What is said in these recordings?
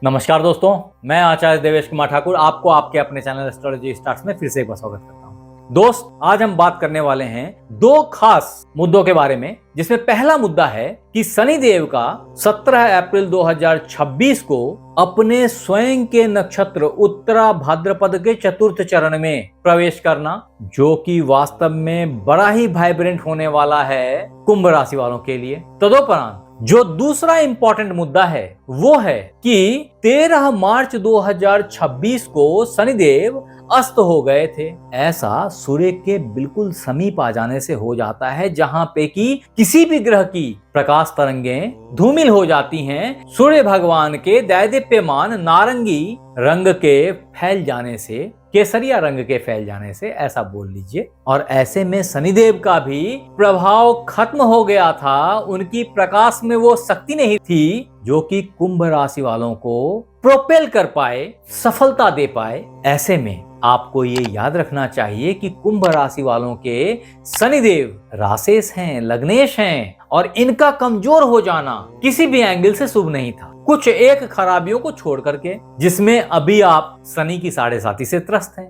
नमस्कार दोस्तों, मैं आचार्य देवेश कुमार ठाकुर आपको आपके अपने चैनल एस्ट्रोलॉजी स्टार्ट्स में फिर से एक बार स्वागत करता हूं। दोस्त, आज हम बात करने वाले हैं दो खास मुद्दों के बारे में, जिसमें पहला मुद्दा है कि शनिदेव का 17 अप्रैल 2026 को अपने स्वयं के नक्षत्र उत्तरा भाद्रपद के चतुर्थ चरण में प्रवेश करना, जो कि वास्तव में बड़ा ही वाइब्रेंट होने वाला है कुंभ राशि वालों के लिए। तदोपरांत जो दूसरा इंपॉर्टेंट मुद्दा है वो है कि 13 मार्च 2026 को शनिदेव अस्त हो गए थे। ऐसा सूर्य के बिल्कुल समीप आ जाने से हो जाता है, जहां पे कि किसी भी ग्रह की प्रकाश तरंगें धूमिल हो जाती हैं सूर्य भगवान के दैदीप्यमान नारंगी रंग के फैल जाने से, केसरिया रंग के फैल जाने से, ऐसा बोल लीजिए। और ऐसे में शनिदेव का भी प्रभाव खत्म हो गया था, उनकी प्रकाश में वो शक्ति नहीं थी जो कि कुंभ राशि वालों को प्रोपेल कर पाए, सफलता दे पाए। ऐसे में आपको ये याद रखना चाहिए कि कुंभ राशि वालों के शनिदेव राशेष हैं, लग्नेश हैं, और इनका कमजोर हो जाना किसी भी एंगल से शुभ नहीं था, कुछ एक खराबियों को छोड़ करके, जिसमें अभी आप शनि की 7.5 से त्रस्त हैं।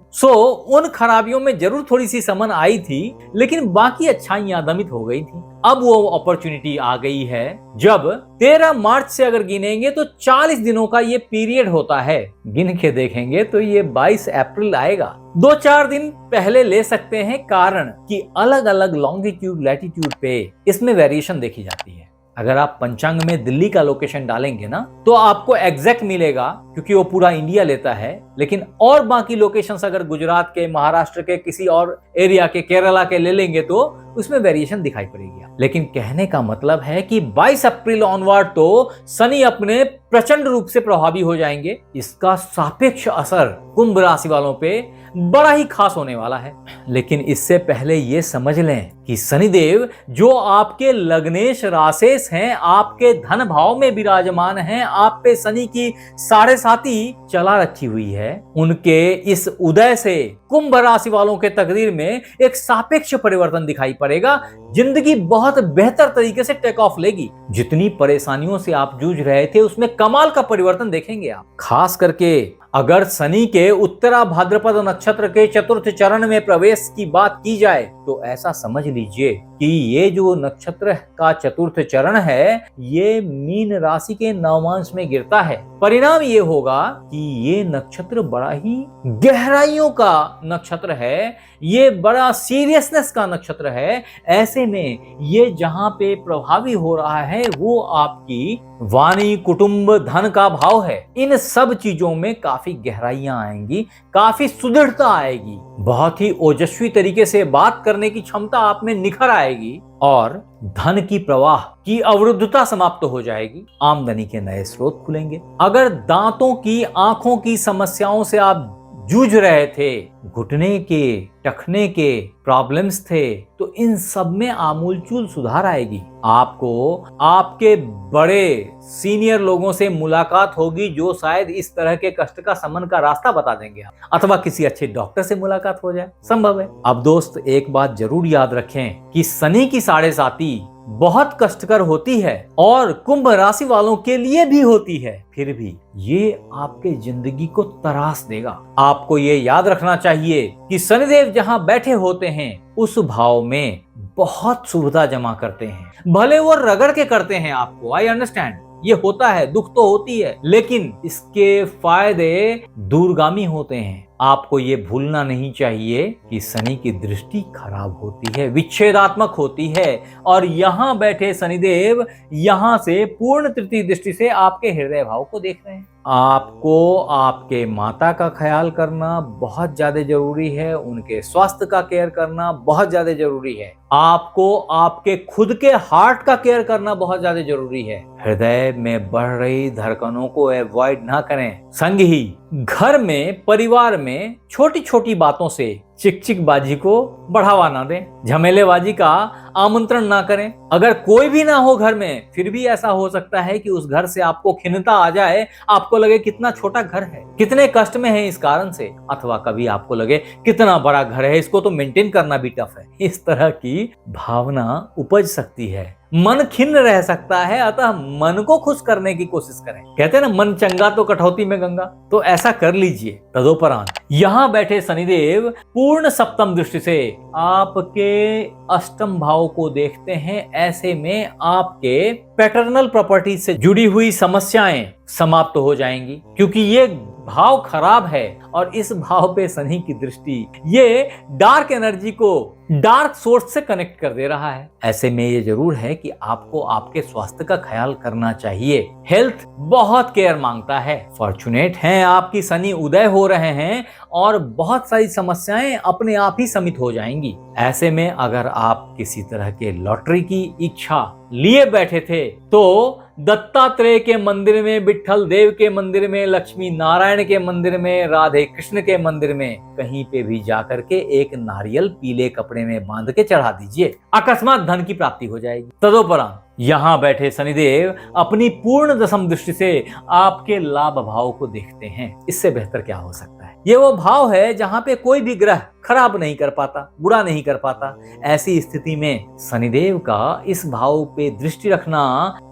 उन खराबियों में जरूर थोड़ी सी समन आई थी, लेकिन बाकी अच्छाइयां दमित हो गई थी। अब वो अपॉर्चुनिटी आ गई है, जब 13 मार्च से अगर गिनेंगे तो 40 दिनों का ये पीरियड होता है। गिन के देखेंगे तो ये 22 अप्रैल आएगा। 2-4 दिन पहले ले सकते हैं, कारण कि अलग अलग लॉन्गिट्यूड लैटिट्यूड पे इसमें वेरिएशन देखी जाती है। अगर आप पंचांग में दिल्ली का लोकेशन डालेंगे ना, तो आपको एग्जैक्ट मिलेगा, क्योंकि वो पूरा इंडिया लेता है। लेकिन और बाकी लोकेशंस अगर गुजरात के, महाराष्ट्र के, किसी और एरिया के, केरला के ले लेंगे तो उसमें वेरिएशन दिखाई पड़ेगी। लेकिन कहने का मतलब है कि 22 अप्रैल ऑनवर्ड तो शनि अपने प्रचंड रूप से प्रभावी हो जाएंगे। इसका सापेक्ष असर कुंभ राशि वालों पे बड़ा ही खास होने वाला है। लेकिन इससे पहले ये समझ लें कि शनिदेव जो आपके लग्नेश राशेष हैं, आपके धन भाव में विराजमान हैं, आप पे शनि की 7.5 चला रखी हुई है, उनके इस उदय से कुंभ राशि वालों के तकदीर में एक सापेक्ष परिवर्तन दिखाई पड़ेगा। जिंदगी बहुत बेहतर तरीके से टेक ऑफ लेगी। जितनी परेशानियों से आप जूझ रहे थे, उसमें कमाल का परिवर्तन देखेंगे आप। खास करके अगर शनि के उत्तरा भाद्रपद नक्षत्र के चतुर्थ चरण में प्रवेश की बात की जाए, तो ऐसा समझ लीजिए कि ये जो नक्षत्र का चतुर्थ चरण है, ये मीन राशि के नवमांश में गिरता है। परिणाम ये होगा कि ये नक्षत्र बड़ा ही गहराइयों का नक्षत्र है, ये बड़ा सीरियसनेस का नक्षत्र है। ऐसे में ये जहां पे प्रभावी हो रहा है, वो आपकी वाणी, कुटुंब, धन का भाव है। इन सब चीजों में काफी गहराइयां आएंगी, काफी सुदृढ़ता आएगी, बहुत ही ओजस्वी तरीके से बात करने की क्षमता आप में निखर आएगी, और धन की प्रवाह की अवरुद्धता समाप्त हो जाएगी। आमदनी के नए स्रोत खुलेंगे। अगर दांतों की, आंखों की समस्याओं से आप जूझ रहे थे, घुटने के, टखने के प्रॉब्लम्स थे, तो इन सब में आमूलचूल सुधार आएगी। आपको आपके बड़े सीनियर लोगों से मुलाकात होगी, जो शायद इस तरह के कष्ट का शमन का रास्ता बता देंगे, अथवा किसी अच्छे डॉक्टर से मुलाकात हो जाए, संभव है। अब दोस्त, एक बात जरूर याद रखें कि शनि की 7.5 बहुत कष्टकर होती है, और कुंभ राशि वालों के लिए भी होती है। फिर भी ये आपके जिंदगी को तराश देगा। आपको ये याद रखना चाहिए कि शनिदेव जहां बैठे होते हैं, उस भाव में बहुत सुविधा जमा करते हैं। भले वो रगड़ के करते हैं आपको, आई अंडरस्टैंड, ये होता है, दुख तो होती है, लेकिन इसके फायदे दूरगामी होते हैं। आपको ये भूलना नहीं चाहिए कि शनि की दृष्टि खराब होती है, विच्छेदात्मक होती है, और यहाँ बैठे शनिदेव यहाँ से पूर्ण तृतीय दृष्टि से आपके हृदय भाव को देख रहे हैं। आपको आपके माता का ख्याल करना बहुत ज्यादा जरूरी है, उनके स्वास्थ्य का केयर करना बहुत ज्यादा जरूरी है। आपको आपके खुद के हार्ट का केयर करना बहुत ज्यादा जरूरी है। हृदय में बढ़ रही धड़कनों को अवॉइड ना करें। संग ही घर में, परिवार में छोटी छोटी बातों से चिकचिकबाजी को बढ़ावा ना दें, झमेलेबाजी का आमंत्रण ना करें। अगर कोई भी ना हो घर में, फिर भी ऐसा हो सकता है कि उस घर से आपको खिन्नता आ जाए, आपको लगे कितना छोटा घर है, कितने कष्ट में है इस कारण से, अथवा कभी आपको लगे कितना बड़ा घर है, इसको तो मेंटेन करना भी टफ है। इस तरह की भावना उपज सकती है। मन खिन्न रह सकता है, अतः मन को खुश करने की कोशिश करें। कहते हैं ना, मन चंगा तो कटौती में गंगा, तो ऐसा कर लीजिए। तदोपरांत यहां बैठे शनिदेव पूर्ण सप्तम दृष्टि से आपके अष्टम भाव को देखते हैं। ऐसे में आपके पैटर्नल प्रॉपर्टी से जुड़ी हुई समस्याएं समाप्त हो जाएंगी, क्योंकि ये भाव खराब है और इस भाव पे शनि की दृष्टि ये डार्क एनर्जी को डार्क सोर्स से कनेक्ट कर दे रहा है। ऐसे में ये जरूर है कि आपको आपके स्वास्थ्य का ख्याल करना चाहिए। हेल्थ बहुत केयर मांगता है। फॉर्चुनेट हैं आपकी शनि उदय हो रहे हैं और बहुत सारी समस्याएं अपने आप ही समित हो जाएंगी। ऐसे में अगर आप किसी तरह के लॉटरी की इच्छा लिए बैठे थे तो दत्तात्रेय के मंदिर में, विट्ठल देव के मंदिर में, लक्ष्मी नारायण के मंदिर में, राधे कृष्ण के मंदिर में कहीं पे भी जाकर के एक नारियल पीले कपड़े में बांध के चढ़ा दीजिए, अकस्मात धन की प्राप्ति हो जाएगी। तदोपरांत यहां बैठे शनिदेव अपनी पूर्ण दशम दृष्टि से आपके लाभ भाव को देखते हैं। इससे बेहतर क्या हो सकता है। ये वो भाव है जहां पे कोई भी ग्रह खराब नहीं कर पाता, बुरा नहीं कर पाता। ऐसी स्थिति में शनिदेव का इस भाव पे दृष्टि रखना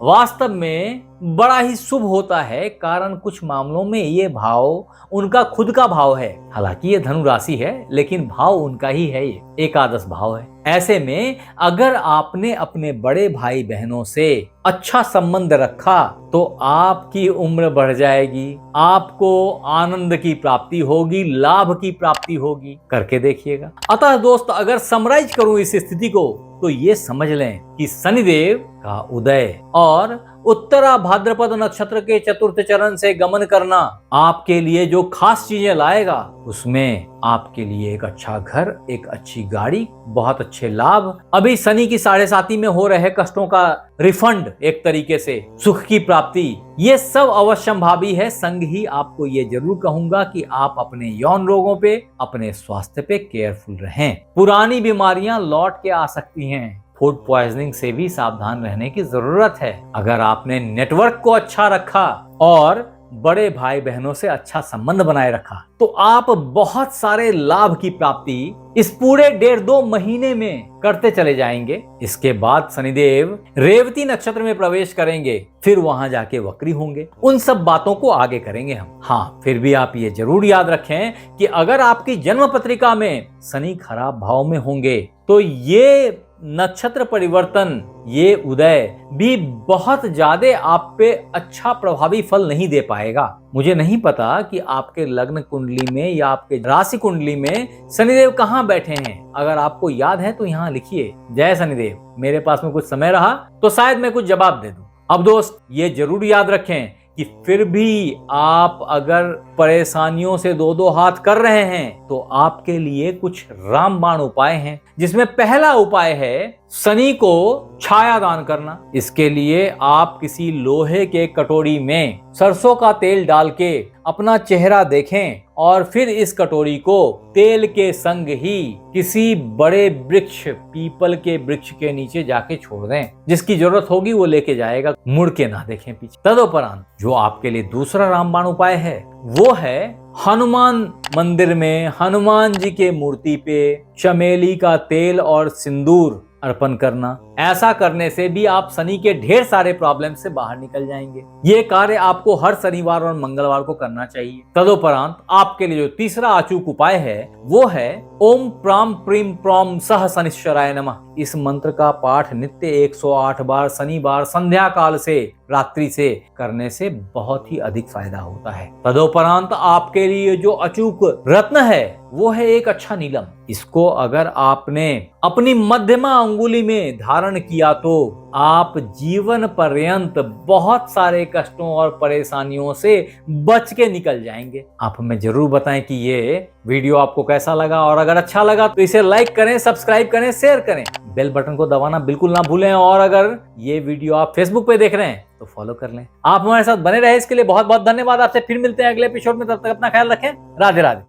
वास्तव में बड़ा ही शुभ होता है। कारण कुछ मामलों में ये भाव उनका खुद का भाव है। हालांकि ये धनु राशि है, लेकिन भाव उनका ही है, ये एकादश भाव है। ऐसे में अगर आपने अपने बड़े भाई बहनों से अच्छा संबंध रखा तो आपकी उम्र बढ़ जाएगी, आपको आनंद की प्राप्ति होगी, लाभ की प्राप्ति होगी। करके देखिएगा। अतः दोस्त, अगर समराइज करूं इस स्थिति को तो ये समझ लें कि शनिदेव का उदय और उत्तरा भाद्रपद नक्षत्र के चतुर्थ चरण से गमन करना आपके लिए जो खास चीजें लाएगा, उसमें आपके लिए एक अच्छा घर, एक अच्छी गाड़ी, बहुत अच्छे लाभ, अभी शनि की 7.5 में हो रहे कष्टों का रिफंड, एक तरीके से सुख की प्राप्ति, ये सब अवश्यंभावी है। संग ही आपको ये जरूर कहूंगा कि आप अपने यौन रोगों पे, अपने स्वास्थ्य पे केयरफुल रहें। पुरानी बीमारियां लौट के आ सकती हैं। फूड पॉइजनिंग से भी सावधान रहने की जरूरत है। अगर आपने नेटवर्क को अच्छा रखा और बड़े भाई बहनों से अच्छा संबंध बनाए रखा तो आप बहुत सारे लाभ की प्राप्ति इस पूरे 1.5-2 महीने में करते चले जाएंगे। इसके बाद शनिदेव रेवती नक्षत्र में प्रवेश करेंगे, फिर वहां जाके वक्री होंगे। उन सब बातों को आगे करेंगे हम। हाँ, फिर भी आप ये जरूर याद रखें कि अगर आपकी जन्म पत्रिका में शनि खराब भाव में होंगे तो ये नक्षत्र परिवर्तन, ये उदय भी बहुत ज्यादा आप पे अच्छा प्रभावी फल नहीं दे पाएगा। मुझे नहीं पता कि आपके लग्न कुंडली में या आपके राशि कुंडली में शनिदेव कहाँ बैठे हैं। अगर आपको याद है तो यहाँ लिखिए, जय शनिदेव। मेरे पास में कुछ समय रहा तो शायद मैं कुछ जवाब दे दूं। अब दोस्त, ये जरूर याद रखें कि फिर भी आप अगर परेशानियों से 2-2 हाथ कर रहे हैं तो आपके लिए कुछ रामबाण उपाय हैं, जिसमें पहला उपाय है शनि को छाया दान करना। इसके लिए आप किसी लोहे के कटोरी में सरसों का तेल डाल के अपना चेहरा देखें और फिर इस कटोरी को तेल के संग ही किसी बड़े वृक्ष, पीपल के वृक्ष के नीचे जाके छोड़ दें। जिसकी जरूरत होगी वो लेके जाएगा, मुड़ के ना देखें पीछे। तदुपरांत जो आपके लिए दूसरा रामबाण उपाय है वो है हनुमान मंदिर में हनुमान जी के मूर्ति पे चमेली का तेल और सिंदूर अर्पण करना। ऐसा करने से भी आप शनि के ढेर सारे प्रॉब्लम से बाहर निकल जाएंगे। ये कार्य आपको हर शनिवार और मंगलवार को करना चाहिए। तदुपरांत आपके लिए जो तीसरा अचूक उपाय है वो है ओम प्राम प्रीम प्रॉम सह शनिश्चराय नमः। इस मंत्र का पाठ नित्य 108 बार शनिवार संध्या काल से रात्रि से करने से बहुत ही अधिक फायदा होता है। तदुपरांत आपके लिए जो अचूक रत्न है वो है एक अच्छा नीलम। इसको अगर आपने अपनी मध्यमा अंगुली में धारण किया तो आप जीवन पर्यंत बहुत सारे कष्टों और परेशानियों से बच के निकल जाएंगे। आप हमें जरूर बताएं कि ये वीडियो आपको कैसा लगा, और अगर अच्छा लगा तो इसे लाइक करें, सब्सक्राइब करें, शेयर करें, बेल बटन को दबाना बिल्कुल ना भूलें। और अगर ये वीडियो आप फेसबुक पे देख रहे हैं तो फॉलो कर लें। आप हमारे साथ बने रहे इसके लिए बहुत बहुत धन्यवाद। आपसे फिर मिलते हैं अगले एपिसोड में। तब तक अपना ख्याल रखें। राधे राधे।